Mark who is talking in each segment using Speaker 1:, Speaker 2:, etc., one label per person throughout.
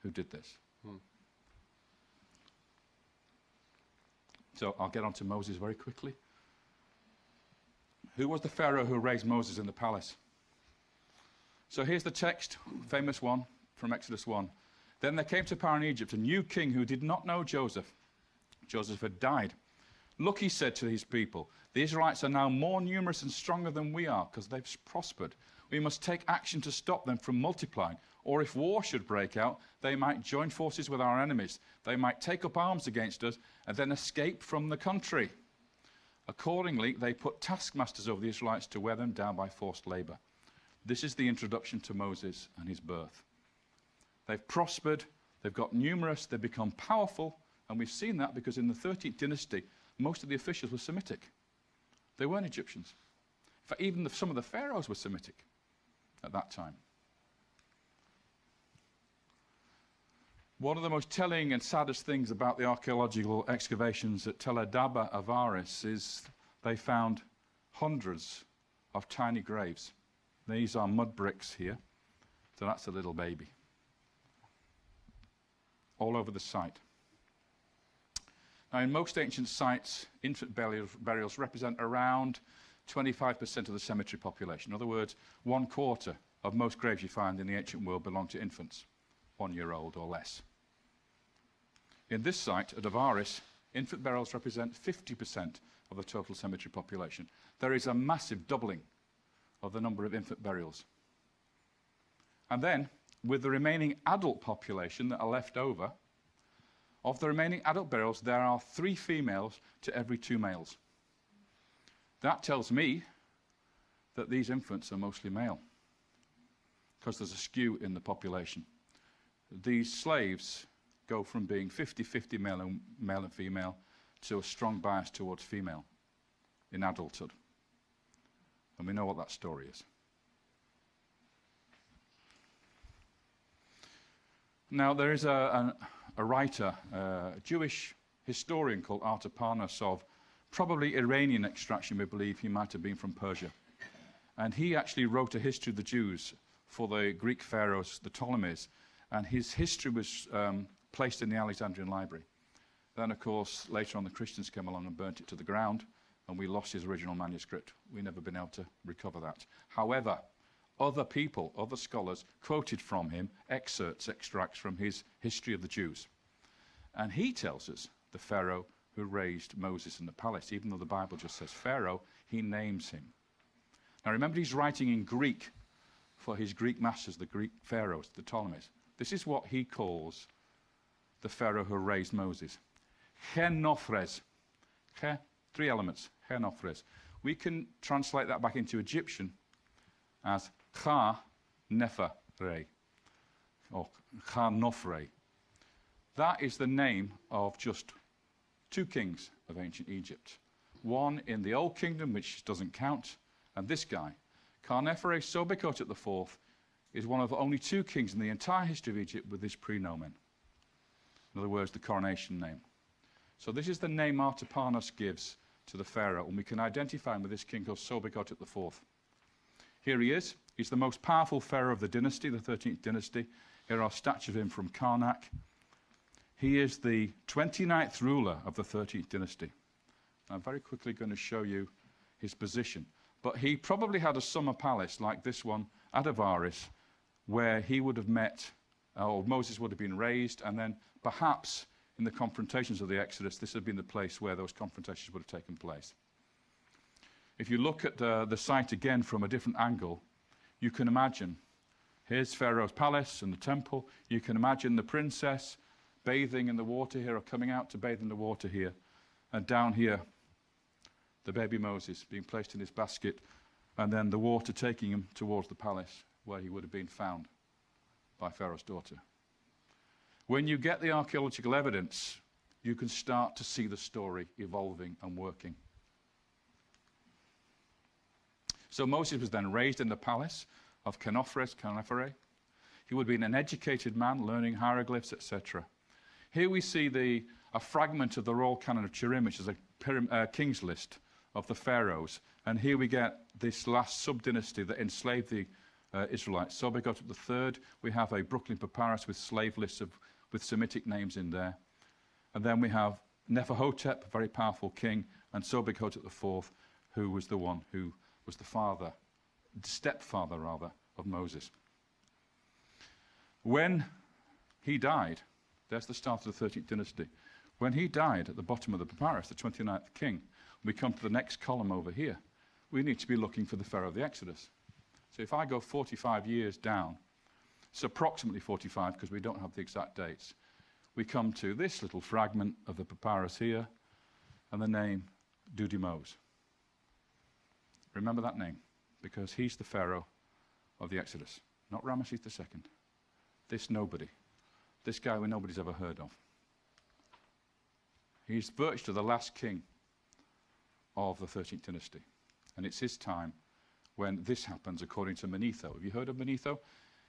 Speaker 1: who did this. So I'll get on to Moses very quickly. Who was the Pharaoh who raised Moses in the palace? So here's the text, famous one from Exodus 1. Then there came to power in Egypt a new king who did not know Joseph. Joseph had died. Look, he said to his people, the Israelites are now more numerous and stronger than we are because they've prospered. We must take action to stop them from multiplying. Or if war should break out, they might join forces with our enemies. They might take up arms against us and then escape from the country. Accordingly, they put taskmasters over the Israelites to wear them down by forced labor. This is the introduction to Moses and his birth. They've prospered, they've got numerous, they've become powerful, and we've seen that because in the 13th dynasty, most of the officials were Semitic. They weren't Egyptians. In fact, even some of the pharaohs were Semitic at that time. One of the most telling and saddest things about the archaeological excavations at Tel Adaba Avaris is they found hundreds of tiny graves. These are mud bricks here, so that's a little baby. All over the site. Now, in most ancient sites, infant burials represent around 25% of the cemetery population. In other words, 1/4 of most graves you find in the ancient world belong to infants, 1 year old or less. In this site at Avaris, infant burials represent 50% of the total cemetery population. There is a massive doubling of the number of infant burials. And then, with the remaining adult population that are left over, of the remaining adult burials, there are 3 females to every 2 males. That tells me that these infants are mostly male, because there's a skew in the population. These slaves go from being 50-50 male and female to a strong bias towards female in adulthood. And we know what that story is. Now, there is a writer, a Jewish historian called Artaparnas of probably Iranian extraction. We believe he might have been from Persia. And he actually wrote a history of the Jews for the Greek pharaohs, the Ptolemies. And his history was placed in the Alexandrian Library. Then, of course, later on the Christians came along and burnt it to the ground, and we lost his original manuscript. We've never been able to recover that. However, other people, other scholars, quoted from him extracts from his history of the Jews. And he tells us the Pharaoh who raised Moses in the palace. Even though the Bible just says Pharaoh, he names him. Now remember, he's writing in Greek for his Greek masters, the Greek pharaohs, the Ptolemies. This is what he calls the Pharaoh who raised Moses. Chenofres. 3 elements. Chenofres. We can translate that back into Egyptian as Cha-Nefere, or Cha-Nofre. That is the name of just 2 kings of ancient Egypt. One in the Old Kingdom, which doesn't count, and this guy. Cha-Nefere Sobekot IV is one of only 2 kings in the entire history of Egypt with this prenomen. In other words, the coronation name. So this is the name Artaparnas gives to the pharaoh, and we can identify him with this king called Sobekot IV. Here he is. He's the most powerful pharaoh of the dynasty, the 13th dynasty. Here are statues of him from Karnak. He is the 29th ruler of the 13th dynasty. I'm very quickly going to show you his position. But he probably had a summer palace like this one at Avaris, where he would have met, or Moses would have been raised, and then perhaps in the confrontations of the Exodus, this had been the place where those confrontations would have taken place. If you look at the site again from a different angle, you can imagine, here's Pharaoh's palace and the temple. You can imagine the princess bathing in the water here, or coming out to bathe in the water here. And down here, the baby Moses being placed in his basket, and then the water taking him towards the palace where he would have been found by Pharaoh's daughter. When you get the archaeological evidence, you can start to see the story evolving and working. So Moses was then raised in the palace of Chenofres. He would have been an educated man, learning hieroglyphs, etc. Here we see a fragment of the Royal Canon of Turin, which is a king's list of the pharaohs. And here we get this last sub-dynasty that enslaved the Israelites. Sobekotep III, we have a Brooklyn papyrus with slave lists with Semitic names in there. And then we have Neferhotep, a very powerful king, and Sobekotep IV, who was the one who was the father, stepfather rather, of Moses. When he died, there's the start of the 13th dynasty. When he died at the bottom of the papyrus, the 29th king, we come to the next column over here. We need to be looking for the Pharaoh of the Exodus. So if I go 45 years down, it's approximately 45 because we don't have the exact dates, we come to this little fragment of the papyrus here and the name Dudimose. Remember that name because he's the Pharaoh of the Exodus, not Ramesses II. This nobody. This guy who nobody's ever heard of. He's virtually the last king of the 13th dynasty. And it's his time when this happens according to Manetho. Have you heard of Manetho?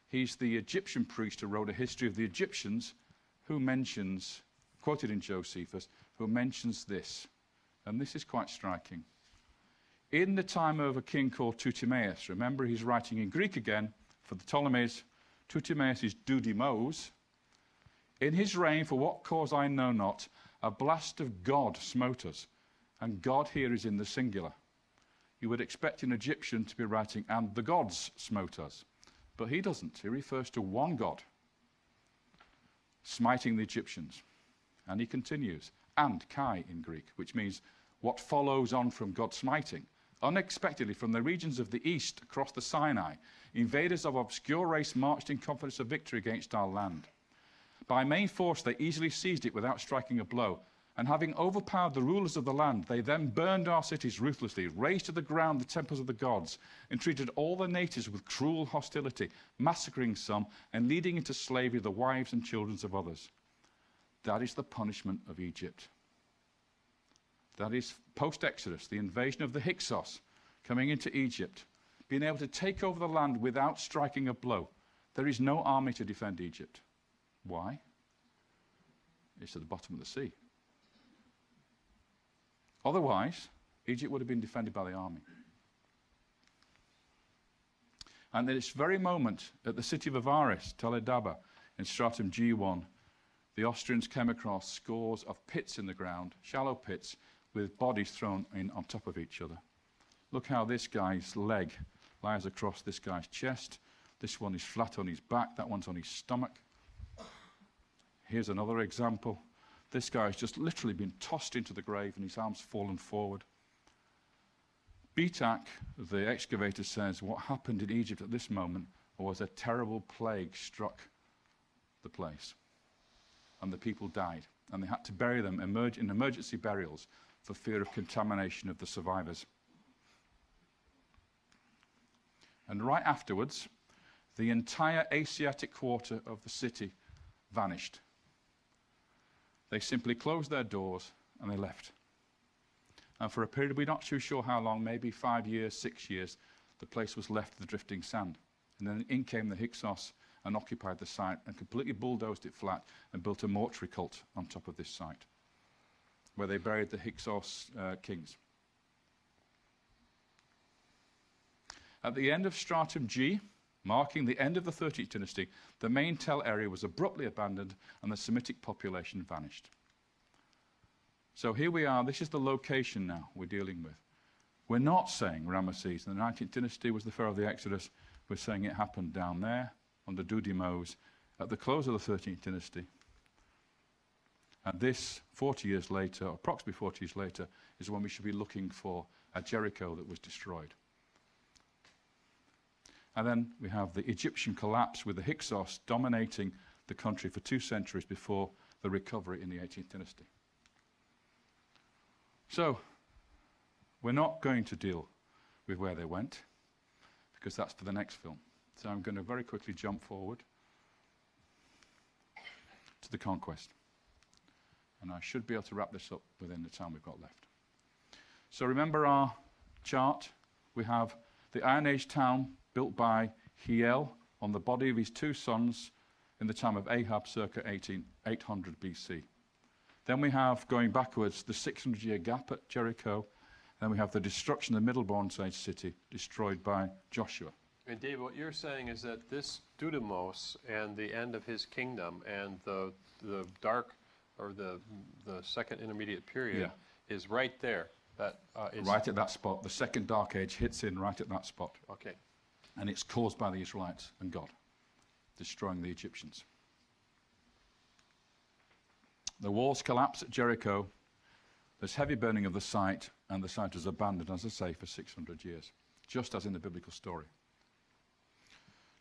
Speaker 1: He's the Egyptian priest who wrote a history of the Egyptians who mentions, quoted in Josephus, who mentions this. And this is quite striking. In the time of a king called Ptolemaeus, remember he's writing in Greek again for the Ptolemies. Ptolemaeus is Dudimose. In his reign, for what cause I know not, a blast of God smote us. And God here is in the singular. You would expect an Egyptian to be writing, and the gods smote us. But he doesn't. He refers to one God smiting the Egyptians. And he continues, and Kai in Greek, which means what follows on from God smiting. Unexpectedly, from the regions of the east across the Sinai, invaders of obscure race marched in confidence of victory against our land. By main force, they easily seized it without striking a blow. And having overpowered the rulers of the land, they then burned our cities ruthlessly, razed to the ground the temples of the gods, and treated all the natives with cruel hostility, massacring some and leading into slavery the wives and children of others. That is the punishment of Egypt. That is post-Exodus, the invasion of the Hyksos, coming into Egypt, being able to take over the land without striking a blow. There is no army to defend Egypt. Why? It's at the bottom of the sea. Otherwise, Egypt would have been defended by the army. And at this very moment, at the city of Avaris, Toledaba, in stratum G1, the Austrians came across scores of pits in the ground, shallow pits, with bodies thrown in on top of each other. Look how this guy's leg lies across this guy's chest. This one is flat on his back. That one's on his stomach. Here's another example. This guy's just literally been tossed into the grave and his arms fallen forward. Betak, the excavator, says what happened in Egypt at this moment was a terrible plague struck the place. And the people died. And they had to bury them in emergency burials for fear of contamination of the survivors. And right afterwards, the entire Asiatic quarter of the city vanished. They simply closed their doors and they left. And for a period, we're not too sure how long, maybe 5 years, 6 years, the place was left with the drifting sand. And then in came the Hyksos and occupied the site and completely bulldozed it flat and built a mortuary cult on top of this site, where they buried the Hyksos kings. At the end of stratum G, marking the end of the 13th dynasty, the main Tel area was abruptly abandoned and the Semitic population vanished. So here we are, this is the location now we're dealing with. We're not saying Ramesses in the 19th dynasty was the Pharaoh of the Exodus, we're saying it happened down there under Dudimose at the close of the 13th dynasty. And this, 40 years later, or approximately 40 years later, is when we should be looking for a Jericho that was destroyed. And then we have the Egyptian collapse with the Hyksos dominating the country for 2 centuries before the recovery in the 18th dynasty. So, we're not going to deal with where they went, because that's for the next film. So I'm going to very quickly jump forward to the conquest. And I should be able to wrap this up within the time we've got left. So remember our chart. We have the Iron Age town built by Hiel on the body of his 2 sons in the time of Ahab, circa 800 BC. Then we have, going backwards, the 600-year gap at Jericho. Then we have the destruction of the Middle Bronze Age city, destroyed by Joshua.
Speaker 2: And David, what you're saying is that this Dudamos and the end of his kingdom and the dark, or the second intermediate period, is right there. That
Speaker 1: right at that spot. The second dark age hits in right at that spot.
Speaker 2: Okay.
Speaker 1: And it's caused by the Israelites and God destroying the Egyptians. The walls collapse at Jericho. There's heavy burning of the site, and the site is abandoned, as I say, for 600 years, just as in the biblical story.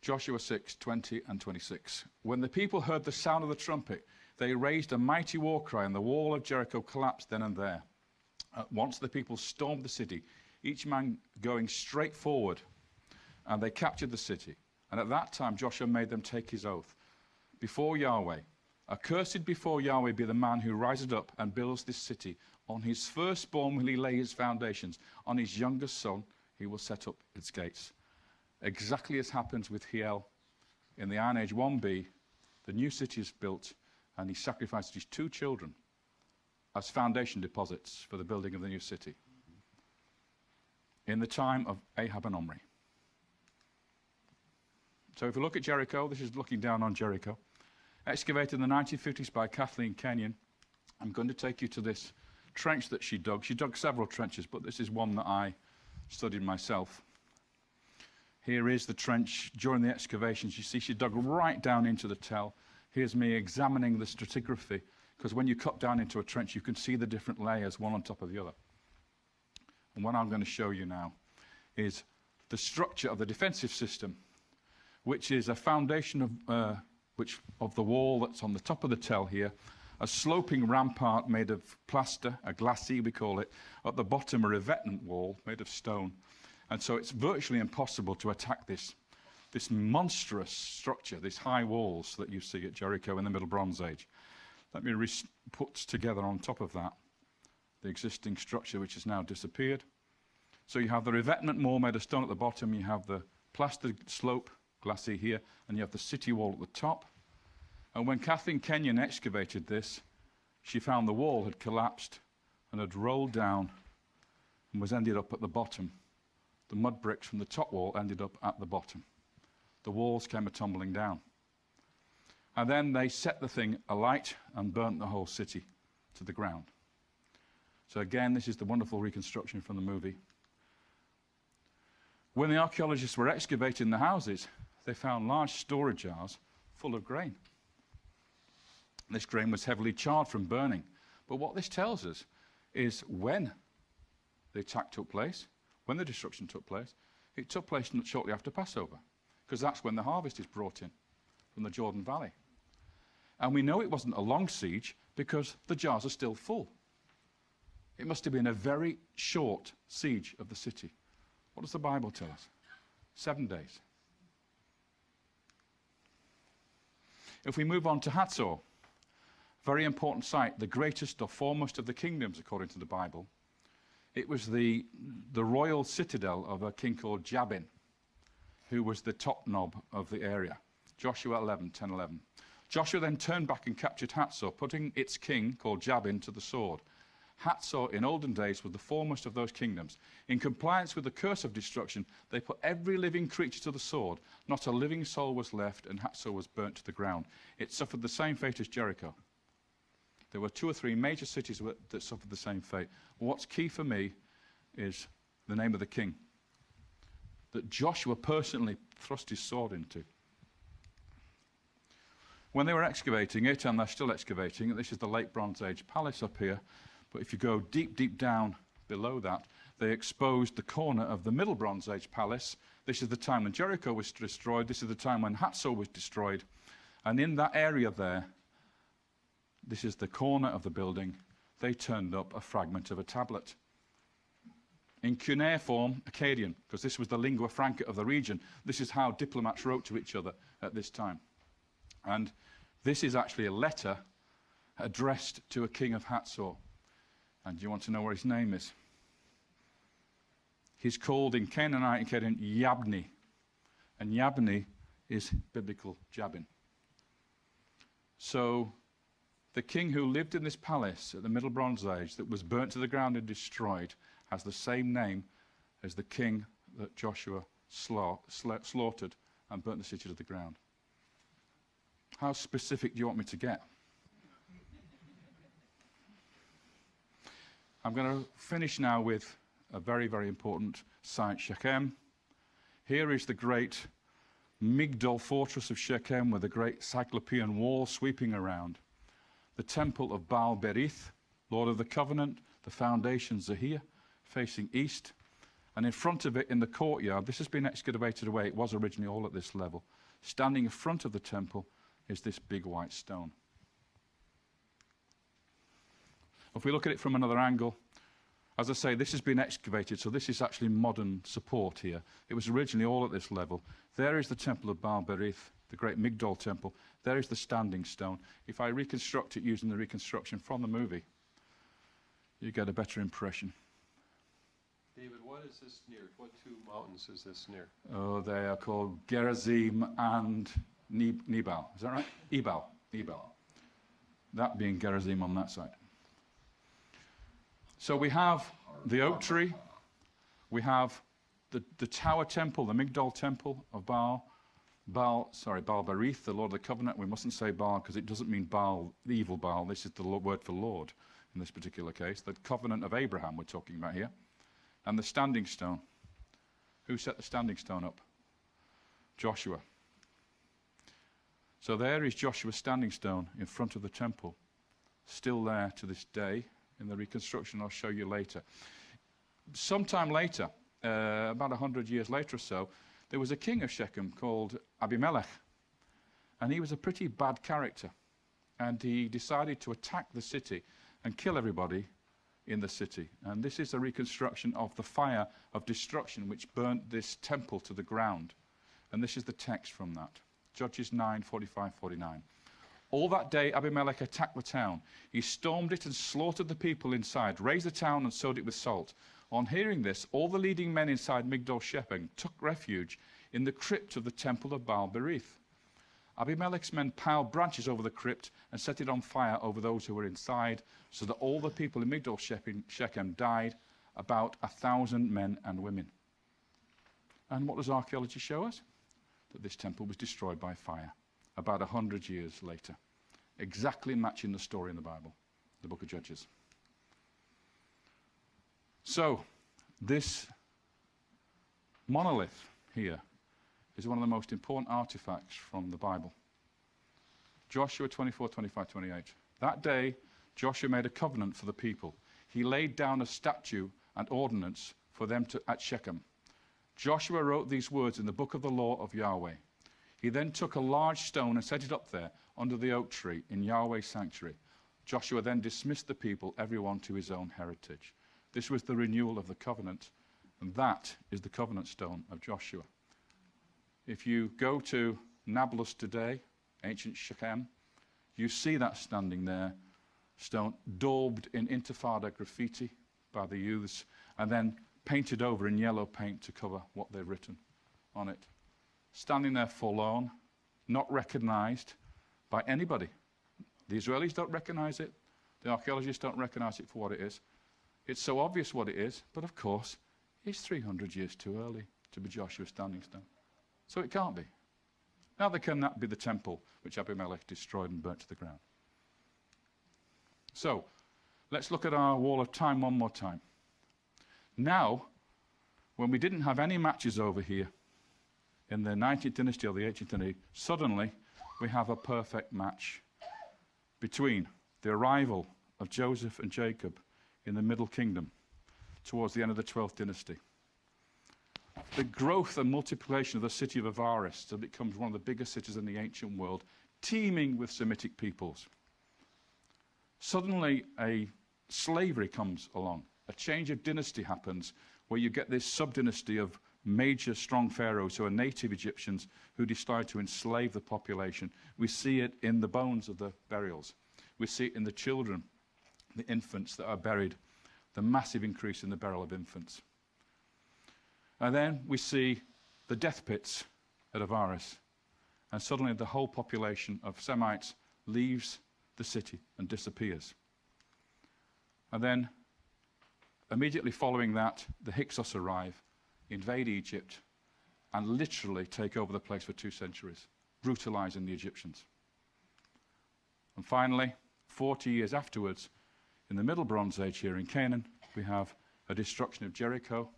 Speaker 1: Joshua 6:20 and 26. When the people heard the sound of the trumpet, they raised a mighty war cry, and the wall of Jericho collapsed then and there. At once the people stormed the city, each man going straight forward, and they captured the city. And at that time Joshua made them take his oath before Yahweh. Accursed before Yahweh be the man who rises up and builds this city. On his firstborn will he lay his foundations. On his youngest son he will set up its gates. Exactly as happens with Hiel in the Iron Age 1b, the new city is built, and he sacrificed his 2 children as foundation deposits for the building of the new city in the time of Ahab and Omri. So if we look at Jericho, this is looking down on Jericho, excavated in the 1950s by Kathleen Kenyon. I'm going to take you to this trench that she dug. She dug several trenches, but this is one that I studied myself. Here is the trench during the excavations. You see she dug right down into the tell. Here's me examining the stratigraphy, because when you cut down into a trench, you can see the different layers, one on top of the other. And what I'm going to show you now is the structure of the defensive system, which is a foundation of the wall that's on the top of the tell here, a sloping rampart made of plaster, a glacis we call it, at the bottom a revetment wall made of stone. And so it's virtually impossible to attack this monstrous structure, these high walls that you see at Jericho in the Middle Bronze Age. Let me put together on top of that the existing structure, which has now disappeared. So you have the revetment wall made of stone at the bottom, you have the plastered slope, glacis here, and you have the city wall at the top. And when Kathleen Kenyon excavated this, she found the wall had collapsed and had rolled down and was ended up at the bottom. The mud bricks from the top wall ended up at the bottom. The walls came tumbling down. And then they set the thing alight and burnt the whole city to the ground. So again, this is the wonderful reconstruction from the movie. When the archaeologists were excavating the houses, they found large storage jars full of grain. This grain was heavily charred from burning. But what this tells us is when the attack took place, when the destruction took place, it took place shortly after Passover, because that's when the harvest is brought in from the Jordan Valley. And we know it wasn't a long siege because the jars are still full. It must have been a very short siege of the city. What does the Bible tell us? 7 days. If we move on to Hatzor, very important site, the greatest or foremost of the kingdoms, according to the Bible. It was the royal citadel of a king called Jabin, who was the top knob of the area. Joshua 10:11. Joshua then turned back and captured Hatzor, putting its king, called Jabin, to the sword. Hatzor in olden days was the foremost of those kingdoms. In compliance with the curse of destruction, they put every living creature to the sword. Not a living soul was left, and Hatzor was burnt to the ground. It suffered the same fate as Jericho. There were 2 or 3 major cities that suffered the same fate. What's key for me is the name of the king that Joshua personally thrust his sword into. When they were excavating it, and they're still excavating it, this is the late Bronze Age palace up here, but if you go deep, deep down below that, they exposed the corner of the Middle Bronze Age palace. This is the time when Jericho was destroyed. This is the time when Hatzor was destroyed. And in that area there, this is the corner of the building, they turned up a fragment of a tablet. In cuneiform, Akkadian, because this was the lingua franca of the region. This is how diplomats wrote to each other at this time. And this is actually a letter addressed to a king of Hatzor. And do you want to know what his name is? He's called in Canaanite Akkadian Yabni. And Yabni is biblical Jabin. So the king who lived in this palace at the Middle Bronze Age that was burnt to the ground and destroyed has the same name as the king that Joshua slaughtered and burnt the city to the ground. How specific do you want me to get? I'm going to finish now with a very, very important site, Shechem. Here is the great Migdol fortress of Shechem with a great cyclopean wall sweeping around. The temple of Baal Berith, Lord of the Covenant, the foundations are here, facing east. And in front of it, in the courtyard, this has been excavated away. It was originally all at this level. Standing in front of the temple is this big white stone. If we look at it from another angle, as I say, this has been excavated, so this is actually modern support here. It was originally all at this level. There is the temple of Baal Berith, the great Migdol temple. There is the standing stone. If I reconstruct it using the reconstruction from the movie, you get a better impression.
Speaker 2: David, what is this near? What two mountains is this near?
Speaker 1: Oh, they are called Gerizim and Nebal. Is that right? Ebal. That being Gerizim on that side. So we have the oak tree, we have the tower temple, the Migdol temple of Baal Berith, the Lord of the Covenant. We mustn't say Baal because it doesn't mean Baal, the evil Baal. This is the word for Lord in this particular case. The covenant of Abraham we're talking about here. And the standing stone. Who set the standing stone up? Joshua. So there is Joshua's standing stone in front of the temple, still there to this day. In the reconstruction I'll show you later. Sometime later, about 100 years later or so, there was a king of Shechem called Abimelech. And he was a pretty bad character. And he decided to attack the city and kill everybody in the city. And this is a reconstruction of the fire of destruction which burnt this temple to the ground. And this is the text from that. Judges 9:45-49. All that day Abimelech attacked the town. He stormed it and slaughtered the people inside, razed the town and sowed it with salt. On hearing this, all the leading men inside Migdol Shechem took refuge in the crypt of the temple of Baal Berith. Abimelech's men piled branches over the crypt and set it on fire over those who were inside, so that all the people in Migdol Shechem died, about 1,000 men and women. And what does archaeology show us? That this temple was destroyed by fire about 100 years later, exactly matching the story in the Bible, the book of Judges. So, this monolith here is one of the most important artifacts from the Bible. Joshua 24:25-28. That day, Joshua made a covenant for the people. He laid down a statute and ordinance for them at Shechem. Joshua wrote these words in the book of the law of Yahweh. He then took a large stone and set it up there under the oak tree in Yahweh's sanctuary. Joshua then dismissed the people, everyone to his own heritage. This was the renewal of the covenant, and that is the covenant stone of Joshua. If you go to Nablus today, ancient Shechem, you see that standing there, stone daubed in Intifada graffiti by the youths, and then painted over in yellow paint to cover what they've written on it. Standing there forlorn, not recognized by anybody. The Israelis don't recognize it. The archaeologists don't recognize it for what it is. It's so obvious what it is, but of course, it's 300 years too early to be Joshua's standing stone. So it can't be. Now can that be the temple which Abimelech destroyed and burnt to the ground? So, let's look at our wall of time one more time. Now, when we didn't have any matches over here, in the 19th dynasty or the 18th dynasty, suddenly we have a perfect match between the arrival of Joseph and Jacob in the Middle Kingdom towards the end of the 12th dynasty. The growth and multiplication of the city of Avaris that becomes one of the biggest cities in the ancient world, teeming with Semitic peoples. Suddenly a slavery comes along. A change of dynasty happens where you get this sub-dynasty of major strong pharaohs who are native Egyptians who decide to enslave the population. We see it in the bones of the burials. We see it in the children, the infants that are buried, the massive increase in the burial of infants. And then we see the death pits at Avaris. And suddenly the whole population of Semites leaves the city and disappears. And then immediately following that, the Hyksos arrive, invade Egypt, and literally take over the place for 2 centuries, brutalizing the Egyptians. And finally, 40 years afterwards, in the Middle Bronze Age here in Canaan, we have a destruction of Jericho,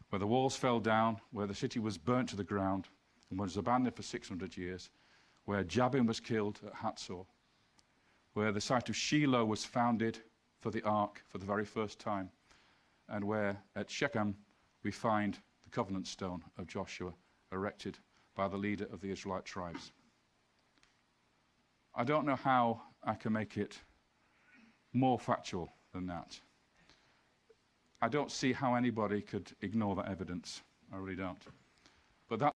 Speaker 1: where the walls fell down, where the city was burnt to the ground, and was abandoned for 600 years, where Jabin was killed at Hatzor, where the site of Shiloh was founded for the ark for the very first time, and where at Shechem we find the covenant stone of Joshua erected by the leader of the Israelite tribes. I don't know how I can make it more factual than that. I don't see how anybody could ignore that evidence. I really don't. But that